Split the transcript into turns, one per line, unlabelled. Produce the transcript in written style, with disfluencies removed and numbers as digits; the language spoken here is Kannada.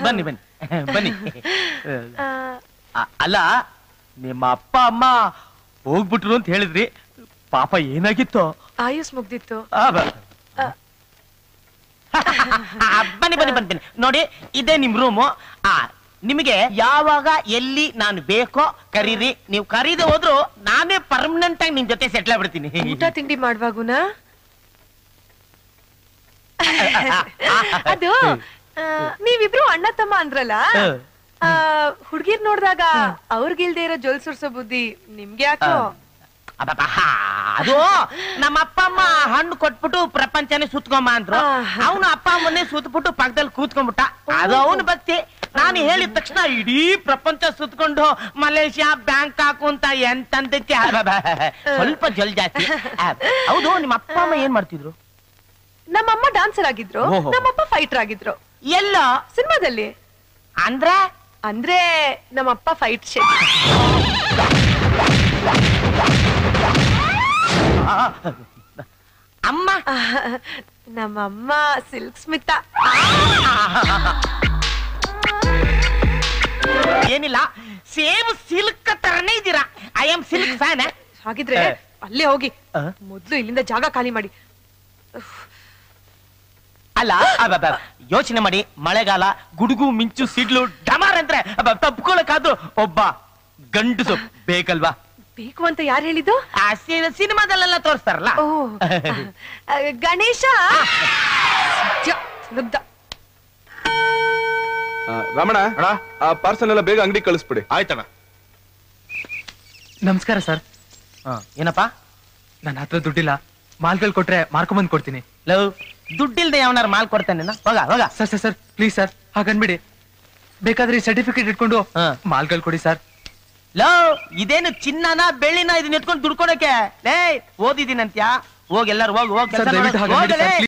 ಬನ್ನಿ ಬನ್ನಿ ಬನ್ನಿ. ಅಲ್ಲ ನಿಮ್ಮ ಅಪ್ಪ ಅಮ್ಮ ಹೋಗ್ಬಿಟ್ರು ಅಂತ ಹೇಳಿದ್ರಿ, ಪಾಪ ಏನಾಗಿತ್ತು?
ಆಯುಸ್ ಮುಗ್ದಿತ್ತು.
ಬನ್ನಿ ಬನ್ನಿ ಬನ್ನಿ ನೋಡಿ, ಇದೇ ನಿಮ್ ರೂಮು. ನಿಮಗೆ ಯಾವಾಗ ಎಲ್ಲಿ ನಾನು ಬೇಕೋ ಕರೀರಿ. ನೀವು ಕರೀದೆ ಹೋದ್ರು ನಾನೇ ಪರ್ಮನೆಂಟ್ ಆಗಿ ನಿಮ್ ಜೊತೆ ಸೆಟ್ಲ್ ಆಗ್ಬಿಡ್ತೀನಿ.
ಊಟ ತಿಂಡಿ ಮಾಡುವಾಗುನಾ? ಅದು ನೀವಿಬ್ರು ಅಣ್ಣ ತಮ್ಮ ಅಂದ್ರಲ್ಲ, ಹುಡ್ಗಿರ್ ನೋಡ್ದಾಗ ಅವ್ರಿಗಿಲ್ದೇ ಇರೋ ಜೊಲ್ ಸುರ್ಸೋ ಬುದ್ಧಿ ನಿಮ್ಗೆ ಯಾಕೋ?
ಅದು ನಮ್ಮ ಅಪ್ಪ ಅಮ್ಮ ಹಣ್ಣು ಕೊಟ್ಬಿಟ್ಟು ಪ್ರಪಂಚನೇ ಸುತ್ಕೊಂಬ ಅಂದ್ರು. ಅವನು ಅಪ್ಪ ಅಮ್ಮನ್ನೇ ಸುತ್ಬಿಟ್ಟು ಪಕ್ಕದಲ್ಲಿ ಕೂತ್ಕೊಂಡ್ಬಿಟ್ಟ. ಅದು ಅವನು ಭಕ್ತಿ. ನಾನು ಹೇಳಿದ ತಕ್ಷಣ ಇಡೀ ಪ್ರಪಂಚ ಸುತ್ಕೊಂಡು ಮಲೇಷ್ಯಾ ಬ್ಯಾಂಕಾಕ್ ಅಂತ ಎಂತಂದಕ್ಕೆ ಸ್ವಲ್ಪ ಜಲ್ ಜಾಸ್ತಿ. ಹೌದು, ನಿಮ್ಮ ಅಪ್ಪ ಅಮ್ಮ ಏನ್ ಮಾಡ್ತಿದ್ರು?
ನಮ್ಮಮ್ಮ ಡಾನ್ಸರ್ ಆಗಿದ್ರು, ನಮ್ಮಪ್ಪ ಫೈಟರ್ ಆಗಿದ್ರು.
ಎಲ್ಲ
ಸಿನಿಮಾದಲ್ಲಿ. ಅಂದ್ರೆ ನಮ್ಮಪ್ಪ ಫೈಟ್ ಶೇ.
ಅಮ್ಮ?
ನಮ್ಮಮ್ಮ ಸಿಲ್ಕ್ ಸ್ಮಿತ.
ಏನಿಲ್ಲ, ಸೇಮ್ ಸಿಲ್ಕ್ ತರನೇ ಇದ್ದೀರಾ. I am silk fan.
ಹಾಗಿದ್ರೆ ಅಲ್ಲೇ ಹೋಗಿ ಮೊದ್ಲು ಇಲ್ಲಿಂದ ಜಾಗ ಖಾಲಿ ಮಾಡಿ.
ಅಲ್ಲ, ಯೋಚನೆ ಮಾಡಿ, ಮಳೆಗಾಲ, ಗುಡುಗು ಮಿಂಚು ಸಿಡ್ಲು ಡಮಾರ್ ಅಂದ್ರೆ ತಪ್ಕೊಳಕಾದ್ರೂ ಒಬ್ಬ ಗಂಡಸು ಬೇಕಲ್ವಾ?
ಬೇಕು ಅಂತ ಯಾರು ಹೇಳಿದ್ದು?
ಸಿನಿಮಾದಲ್ಲೆಲ್ಲ ತೋರಿಸ್ತಾರಲ್ಲ.
ಗಣೇಶ.
ರಮಣ, ಆ ಪಾರ್ಸಲ್ ಎಲ್ಲ ಬೇಗ ಅಂಗಡಿ ಕಳಿಸ್ಬಿಡಿ.
ಆಯ್ತಣ್ಣ.
ನಮಸ್ಕಾರ ಸರ್.
ಏನಪ್ಪಾ?
ನನ್ನ ಹತ್ರ ದುಡ್ಡಿಲ್ಲ, ಮಾಲ್ಗಳು ಕೊಟ್ರೆ ಮಾರ್ಕೊಂಬಂದ್ ಕೊಡ್ತೀನಿ.
ಲವ್, ದುಡ್ಡಿಲ್ದೆ ಯಾವನಾರು ಮಾಲ್ ಕೊಡ್ತಾನೆ? ಹೋಗ ಹೋಗ.
Sir sir sir please sir, ಹಾಗನ್ಬಿಡಿ. ಬೇಕಾದ್ರೆ ಸರ್ಟಿಫಿಕೇಟ್ ಇಟ್ಕೊಂಡು ಮಾಲ್ಗಳು ಕೊಡಿ ಸರ್.
ಲವ್, ಇದೇನು ಚಿನ್ನನ ಬೆಳ್ಳಿನ ಇದನ್ನ ಇಟ್ಕೊಂಡು ದುಡ್ಕೊಡಕ್ಕೆ? ಲೇ, ಓದಿದ್ದೀನಂತ್ಯಾ? ಹೋಗಿ ಎಲ್ಲಾರು ಹೋಗಿ ಹೋಗಿ.